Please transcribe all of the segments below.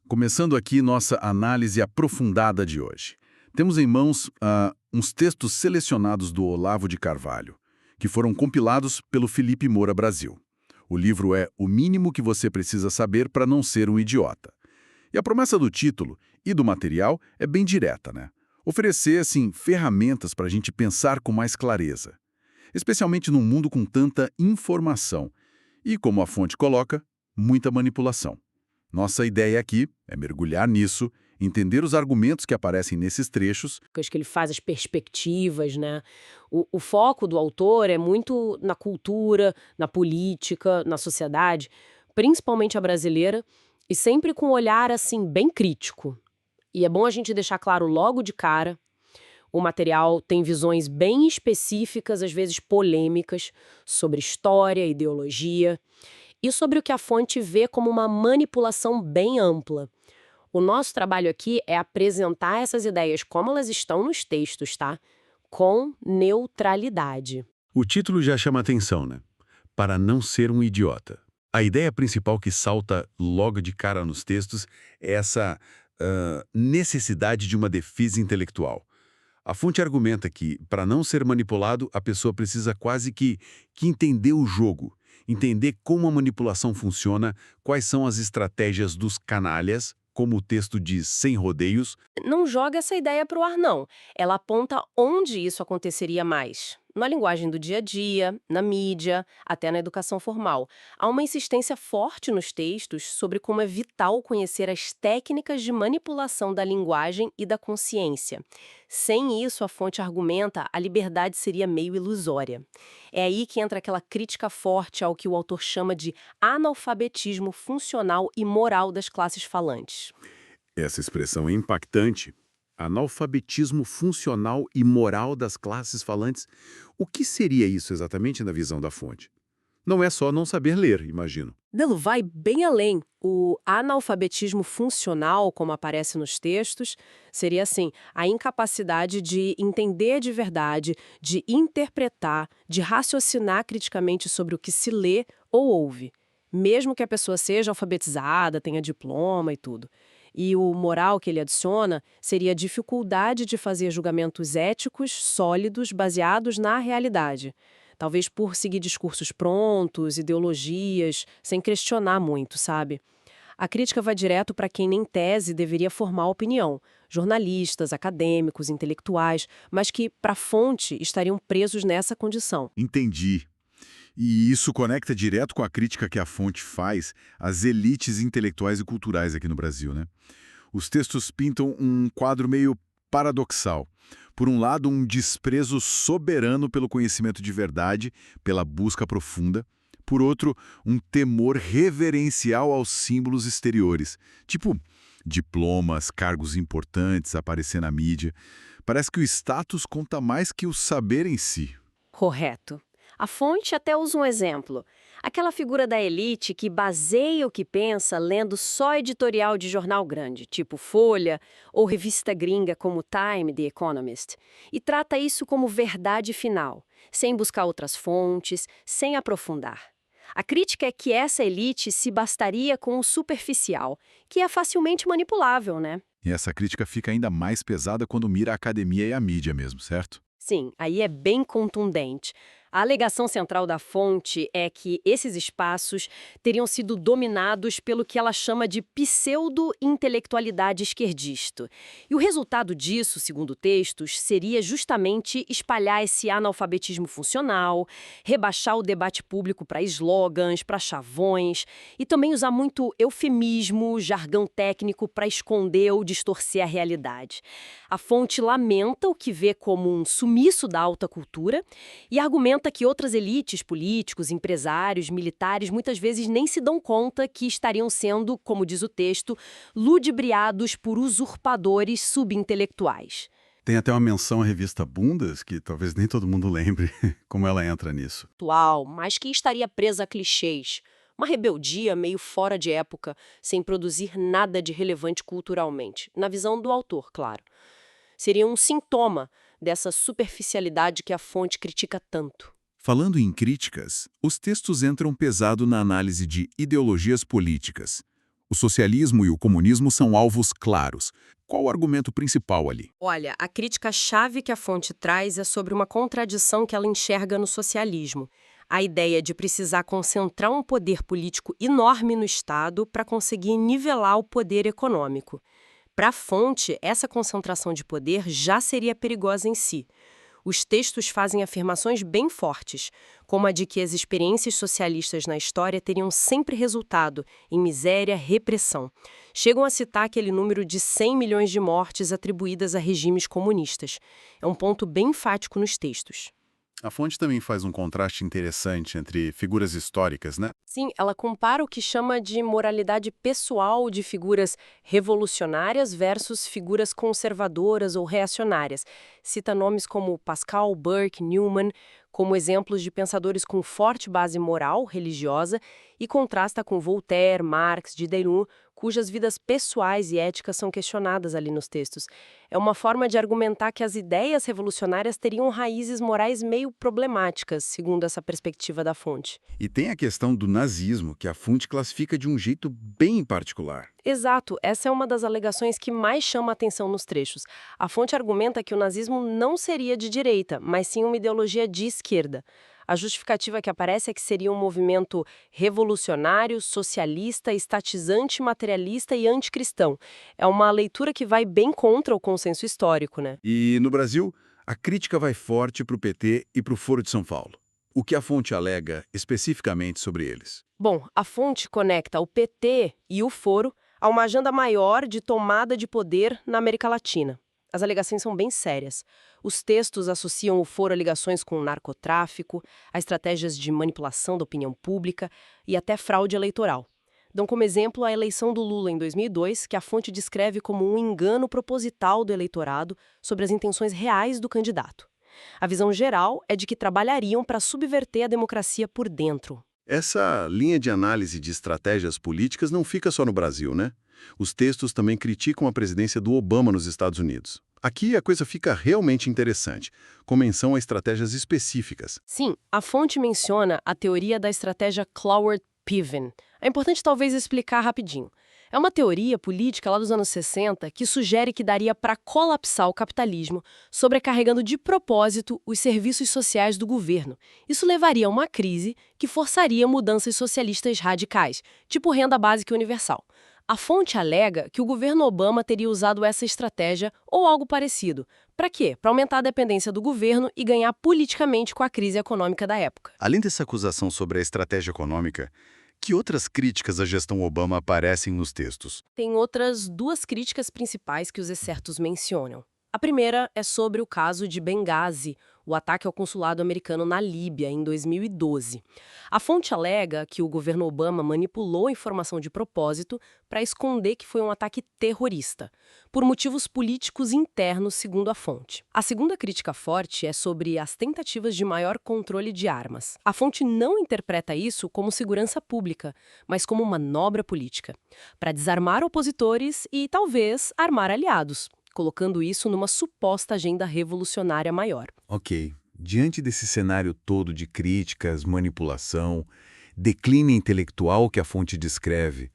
Começando aqui nossa análise aprofundada de hoje. Temos em mãos uns textos selecionados do Olavo de Carvalho, que foram compilados pelo Felipe Moura Brasil. O livro é O Mínimo que Você Precisa Saber para Não Ser um Idiota. E a promessa do título e do material é bem direta, né? Oferecer, assim, ferramentas para a gente pensar com mais clareza, especialmente num mundo com tanta informação e, como a fonte coloca, muita manipulação. Nossa ideia aqui é mergulhar nisso, entender os argumentos que aparecem nesses trechos. Que ele faz as perspectivas, né? O foco do autor é muito na cultura, na política, na sociedade, principalmente a brasileira, e sempre com um olhar, assim, bem crítico. E é bom a gente deixar claro logo de cara, o material tem visões bem específicas, às vezes polêmicas, sobre história, ideologia, e sobre o que a fonte vê como uma manipulação bem ampla. O nosso trabalho aqui é apresentar essas ideias como elas estão nos textos, tá? Com neutralidade. O título já chama atenção, né? Para não ser um idiota. A ideia principal que salta logo de cara nos textos é essa necessidade de uma defesa intelectual. A fonte argumenta que, para não ser manipulado, a pessoa precisa quase que entender o jogo, entender como a manipulação funciona, quais são as estratégias dos canalhas, como o texto diz, sem rodeios. Não joga essa ideia para o ar, não. Ela aponta onde isso aconteceria mais. Na linguagem do dia a dia, na mídia, até na educação formal. Há uma insistência forte nos textos sobre como é vital conhecer as técnicas de manipulação da linguagem e da consciência. Sem isso, a fonte argumenta, a liberdade seria meio ilusória. É aí que entra aquela crítica forte ao que o autor chama de analfabetismo funcional e moral das classes falantes. Essa expressão é impactante. Analfabetismo funcional e moral das classes falantes. O que seria isso exatamente na visão da fonte? Não é só não saber ler, imagino. Delo vai bem além. O analfabetismo funcional, como aparece nos textos, seria assim, a incapacidade de entender de verdade, de interpretar, de raciocinar criticamente sobre o que se lê ou ouve, mesmo que a pessoa seja alfabetizada, tenha diploma e tudo. E o moral que ele adiciona seria a dificuldade de fazer julgamentos éticos, sólidos, baseados na realidade. Talvez por seguir discursos prontos, ideologias, sem questionar muito, sabe? A crítica vai direto para quem, em tese, deveria formar opinião. Jornalistas, acadêmicos, intelectuais, mas que, para a fonte, estariam presos nessa condição. Entendi. E isso conecta direto com a crítica que a fonte faz às elites intelectuais e culturais aqui no Brasil, né? Os textos pintam um quadro meio paradoxal. Por um lado, um desprezo soberano pelo conhecimento de verdade, pela busca profunda. Por outro, um temor reverencial aos símbolos exteriores, tipo diplomas, cargos importantes, aparecer na mídia. Parece que o status conta mais que o saber em si. Correto. A fonte até usa um exemplo. Aquela figura da elite que baseia o que pensa lendo só editorial de jornal grande, tipo Folha, ou revista gringa como Time, The Economist, e trata isso como verdade final, sem buscar outras fontes, sem aprofundar. A crítica é que essa elite se bastaria com o superficial, que é facilmente manipulável, né? E essa crítica fica ainda mais pesada quando mira a academia e a mídia mesmo, certo? Sim, aí é bem contundente. A alegação central da fonte é que esses espaços teriam sido dominados pelo que ela chama de pseudo-intelectualidade esquerdista. E o resultado disso, segundo textos, seria justamente espalhar esse analfabetismo funcional, rebaixar o debate público para slogans, para chavões, e também usar muito eufemismo, jargão técnico para esconder ou distorcer a realidade. A fonte lamenta o que vê como um sumiço da alta cultura e argumenta que outras elites, políticos, empresários, militares, muitas vezes nem se dão conta que estariam sendo, como diz o texto, ludibriados por usurpadores subintelectuais. Tem até uma menção à revista Bundas, que talvez nem todo mundo lembre como ela entra nisso. Atual, mas que estaria presa a clichês. Uma rebeldia meio fora de época, sem produzir nada de relevante culturalmente. Na visão do autor, claro. Seria um sintoma dessa superficialidade que a fonte critica tanto. Falando em críticas, os textos entram pesado na análise de ideologias políticas. O socialismo e o comunismo são alvos claros. Qual o argumento principal ali? Olha, a crítica-chave que a fonte traz é sobre uma contradição que ela enxerga no socialismo. A ideia de precisar concentrar um poder político enorme no Estado para conseguir nivelar o poder econômico. Para a fonte, essa concentração de poder já seria perigosa em si. Os textos fazem afirmações bem fortes, como a de que as experiências socialistas na história teriam sempre resultado em miséria, repressão. Chegam a citar aquele número de 100 milhões de mortes atribuídas a regimes comunistas. É um ponto bem enfático nos textos. A fonte também faz um contraste interessante entre figuras históricas, né? Sim, ela compara o que chama de moralidade pessoal de figuras revolucionárias versus figuras conservadoras ou reacionárias. Cita nomes como Pascal, Burke, Newman, como exemplos de pensadores com forte base moral, religiosa, e contrasta com Voltaire, Marx, Diderot, cujas vidas pessoais e éticas são questionadas ali nos textos. É uma forma de argumentar que as ideias revolucionárias teriam raízes morais meio problemáticas, segundo essa perspectiva da fonte. E tem a questão do nazismo, que a fonte classifica de um jeito bem particular. Exato, essa é uma das alegações que mais chama a atenção nos trechos. A fonte argumenta que o nazismo não seria de direita, mas sim uma ideologia de esquerda. A justificativa que aparece é que seria um movimento revolucionário, socialista, estatizante, materialista e anticristão. É uma leitura que vai bem contra o consenso histórico, né? E no Brasil, a crítica vai forte para o PT e para o Foro de São Paulo. O que a fonte alega especificamente sobre eles? Bom, a fonte conecta o PT e o Foro a uma agenda maior de tomada de poder na América Latina. As alegações são bem sérias. Os textos associam o foro a ligações com o narcotráfico, a estratégias de manipulação da opinião pública e até fraude eleitoral. Dão como exemplo a eleição do Lula em 2002, que a fonte descreve como um engano proposital do eleitorado sobre as intenções reais do candidato. A visão geral é de que trabalhariam para subverter a democracia por dentro. Essa linha de análise de estratégias políticas não fica só no Brasil, né? Os textos também criticam a presidência do Obama nos Estados Unidos. Aqui a coisa fica realmente interessante, com menção a estratégias específicas. Sim, a fonte menciona a teoria da estratégia Cloward-Piven. É importante talvez explicar rapidinho. É uma teoria política lá dos anos 60 que sugere que daria para colapsar o capitalismo, sobrecarregando de propósito os serviços sociais do governo. Isso levaria a uma crise que forçaria mudanças socialistas radicais, tipo renda básica universal. A fonte alega que o governo Obama teria usado essa estratégia ou algo parecido. Para quê? Para aumentar a dependência do governo e ganhar politicamente com a crise econômica da época. Além dessa acusação sobre a estratégia econômica, que outras críticas à gestão Obama aparecem nos textos? Tem outras duas críticas principais que os excertos mencionam. A primeira é sobre o caso de Benghazi, o ataque ao consulado americano na Líbia, em 2012. A fonte alega que o governo Obama manipulou a informação de propósito para esconder que foi um ataque terrorista, por motivos políticos internos, segundo a fonte. A segunda crítica forte é sobre as tentativas de maior controle de armas. A fonte não interpreta isso como segurança pública, mas como manobra política, para desarmar opositores e, talvez, armar aliados, colocando isso numa suposta agenda revolucionária maior. Ok. Diante desse cenário todo de críticas, manipulação, declínio intelectual que a fonte descreve,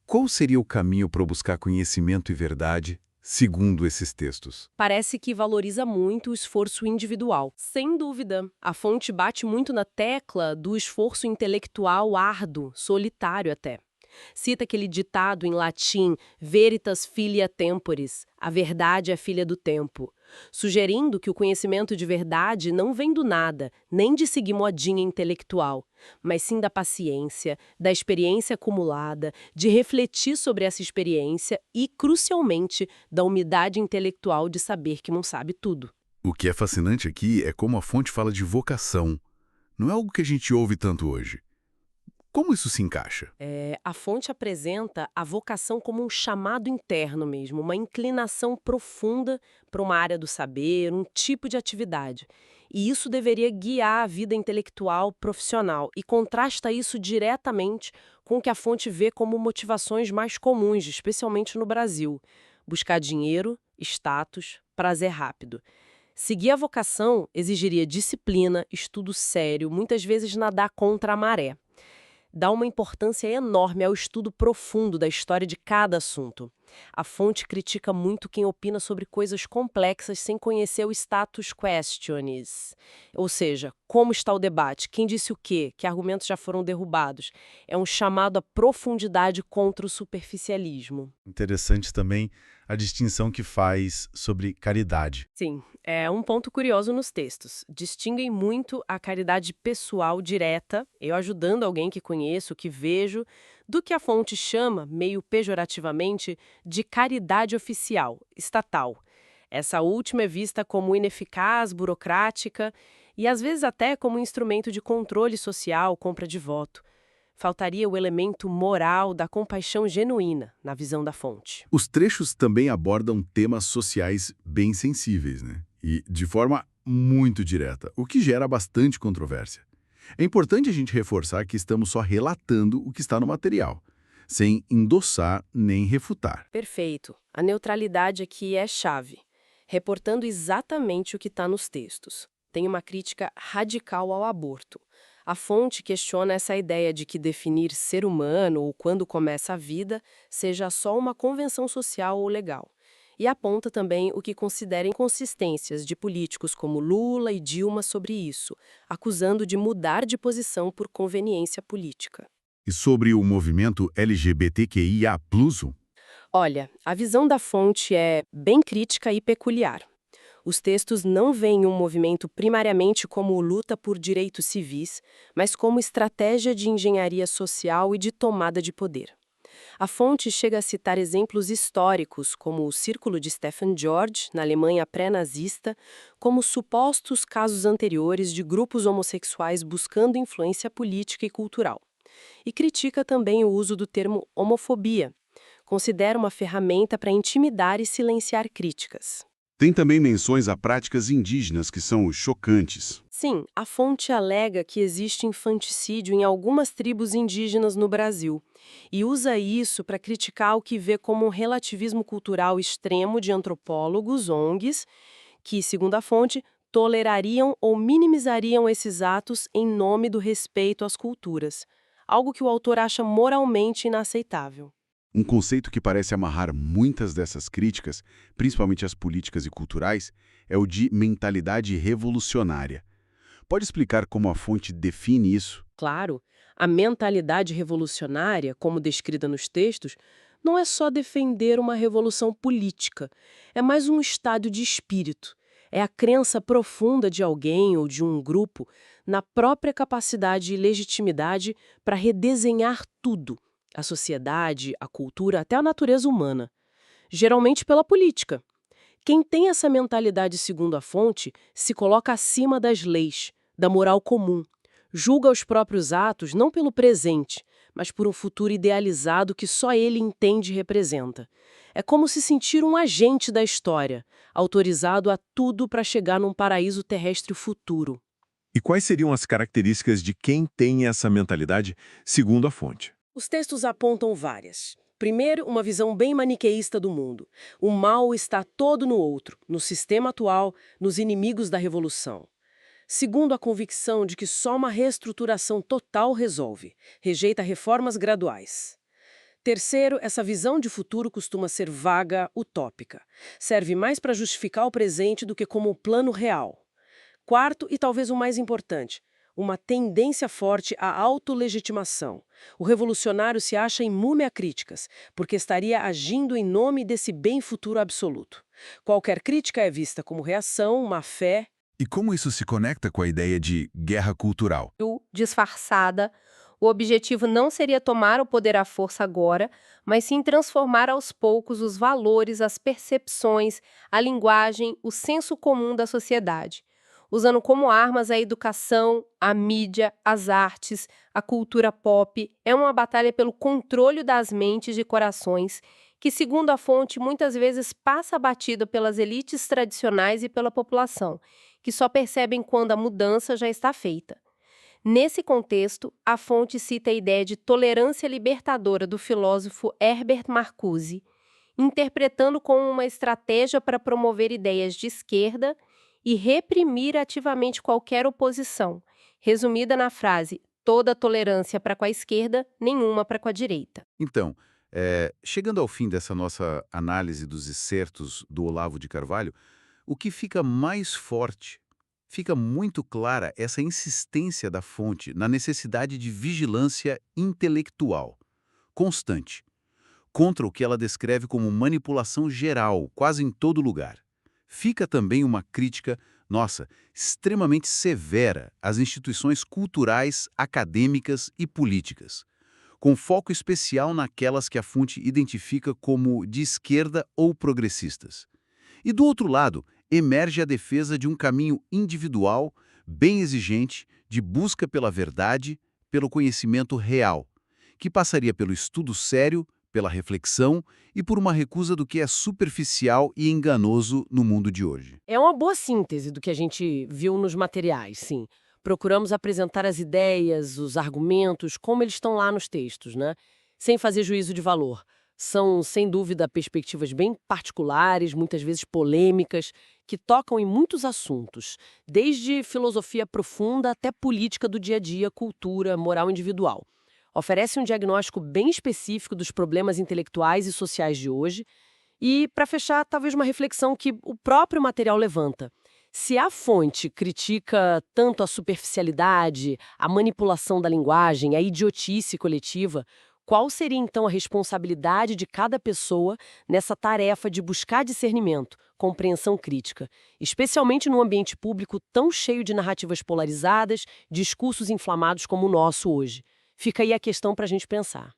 qual seria o caminho para buscar conhecimento e verdade, segundo esses textos? Parece que valoriza muito o esforço individual. Sem dúvida, a fonte bate muito na tecla do esforço intelectual árduo, solitário até. Cita aquele ditado em latim, veritas filia temporis, a verdade é filha do tempo, sugerindo que o conhecimento de verdade não vem do nada, nem de seguir modinha intelectual, mas sim da paciência, da experiência acumulada, de refletir sobre essa experiência e, crucialmente, da humildade intelectual de saber que não sabe tudo. O que é fascinante aqui é como a fonte fala de vocação. Não é algo que a gente ouve tanto hoje. Como isso se encaixa? A fonte apresenta a vocação como um chamado interno mesmo, uma inclinação profunda para uma área do saber, um tipo de atividade. E isso deveria guiar a vida intelectual profissional e contrasta isso diretamente com o que a fonte vê como motivações mais comuns, especialmente no Brasil. Buscar dinheiro, status, prazer rápido. Seguir a vocação exigiria disciplina, estudo sério, muitas vezes nadar contra a maré. dá uma importância enorme ao estudo profundo da história de cada assunto. A fonte critica muito quem opina sobre coisas complexas sem conhecer o status questiones. Ou seja, como está o debate, quem disse o quê, que argumentos já foram derrubados. É um chamado à profundidade contra o superficialismo. Interessante também a distinção que faz sobre caridade. Sim, é um ponto curioso nos textos. Distinguem muito a caridade pessoal direta, eu ajudando alguém que conheço, que vejo, do que a fonte chama, meio pejorativamente, de caridade oficial, estatal. Essa última é vista como ineficaz, burocrática e às vezes até como instrumento de controle social, compra de voto. Faltaria o elemento moral da compaixão genuína, na visão da fonte. Os trechos também abordam temas sociais bem sensíveis, né? E de forma muito direta, o que gera bastante controvérsia. É importante a gente reforçar que estamos só relatando o que está no material, sem endossar nem refutar. Perfeito. A neutralidade aqui é chave, reportando exatamente o que está nos textos. Tem uma crítica radical ao aborto. A fonte questiona essa ideia de que definir ser humano ou quando começa a vida seja só uma convenção social ou legal. E aponta também o que considera inconsistências de políticos como Lula e Dilma sobre isso, acusando de mudar de posição por conveniência política. E sobre o movimento LGBTQIA+, Olha, a visão da fonte é bem crítica e peculiar. Os textos não veem um movimento primariamente como luta por direitos civis, mas como estratégia de engenharia social e de tomada de poder. A fonte chega a citar exemplos históricos, como o Círculo de Stefan George, na Alemanha pré-nazista, como supostos casos anteriores de grupos homossexuais buscando influência política e cultural. E critica também o uso do termo homofobia. Considera uma ferramenta para intimidar e silenciar críticas. Tem também menções a práticas indígenas que são chocantes. Sim, a fonte alega que existe infanticídio em algumas tribos indígenas no Brasil e usa isso para criticar o que vê como um relativismo cultural extremo de antropólogos, ONGs, que, segundo a fonte, tolerariam ou minimizariam esses atos em nome do respeito às culturas, algo que o autor acha moralmente inaceitável. Um conceito que parece amarrar muitas dessas críticas, principalmente as políticas e culturais, é o de mentalidade revolucionária. Pode explicar como a fonte define isso? Claro, a mentalidade revolucionária, como descrita nos textos, não é só defender uma revolução política, é mais um estado de espírito. É a crença profunda de alguém ou de um grupo na própria capacidade e legitimidade para redesenhar tudo, a sociedade, a cultura, até a natureza humana. Geralmente pela política. Quem tem essa mentalidade, segundo a fonte, se coloca acima das leis, da moral comum. Julga os próprios atos não pelo presente, mas por um futuro idealizado que só ele entende e representa. É como se sentir um agente da história, autorizado a tudo para chegar num paraíso terrestre futuro. E quais seriam as características de quem tem essa mentalidade, segundo a fonte? Os textos apontam várias. Primeiro, uma visão bem maniqueísta do mundo. O mal está todo no outro, no sistema atual, nos inimigos da revolução. Segundo, a convicção de que só uma reestruturação total resolve. Rejeita reformas graduais. Terceiro, essa visão de futuro costuma ser vaga, utópica. Serve mais para justificar o presente do que como um plano real. Quarto, e talvez o mais importante, uma tendência forte à autolegitimação. O revolucionário se acha imune a críticas, porque estaria agindo em nome desse bem futuro absoluto. Qualquer crítica é vista como reação, má fé. E como isso se conecta com a ideia de guerra cultural? Disfarçada, o objetivo não seria tomar o poder à força agora, mas sim transformar aos poucos os valores, as percepções, a linguagem, o senso comum da sociedade, usando como armas a educação, a mídia, as artes, a cultura pop. É uma batalha pelo controle das mentes e corações, que, segundo a fonte, muitas vezes passa batida pelas elites tradicionais e pela população, que só percebem quando a mudança já está feita. Nesse contexto, a fonte cita a ideia de tolerância libertadora do filósofo Herbert Marcuse, interpretando como uma estratégia para promover ideias de esquerda e reprimir ativamente qualquer oposição, resumida na frase Toda tolerância para com a esquerda, nenhuma para com a direita. Então, chegando ao fim dessa nossa análise dos excertos do Olavo de Carvalho, o que fica mais forte, fica muito clara essa insistência da fonte na necessidade de vigilância intelectual, constante, contra o que ela descreve como manipulação geral, quase em todo lugar. Fica também uma crítica, nossa, extremamente severa às instituições culturais, acadêmicas e políticas, com foco especial naquelas que a fonte identifica como de esquerda ou progressistas. E do outro lado, emerge a defesa de um caminho individual, bem exigente, de busca pela verdade, pelo conhecimento real, que passaria pelo estudo sério, pela reflexão e por uma recusa do que é superficial e enganoso no mundo de hoje. É uma boa síntese do que a gente viu nos materiais, sim. Procuramos apresentar as ideias, os argumentos, como eles estão lá nos textos, né? Sem fazer juízo de valor. São, sem dúvida, perspectivas bem particulares, muitas vezes polêmicas, que tocam em muitos assuntos, desde filosofia profunda até política do dia a dia, cultura, moral individual. Oferece um diagnóstico bem específico dos problemas intelectuais e sociais de hoje e, para fechar, talvez uma reflexão que o próprio material levanta. Se a fonte critica tanto a superficialidade, a manipulação da linguagem, a idiotice coletiva, qual seria então a responsabilidade de cada pessoa nessa tarefa de buscar discernimento, compreensão crítica, especialmente num ambiente público tão cheio de narrativas polarizadas, discursos inflamados como o nosso hoje? Fica aí a questão para a gente pensar.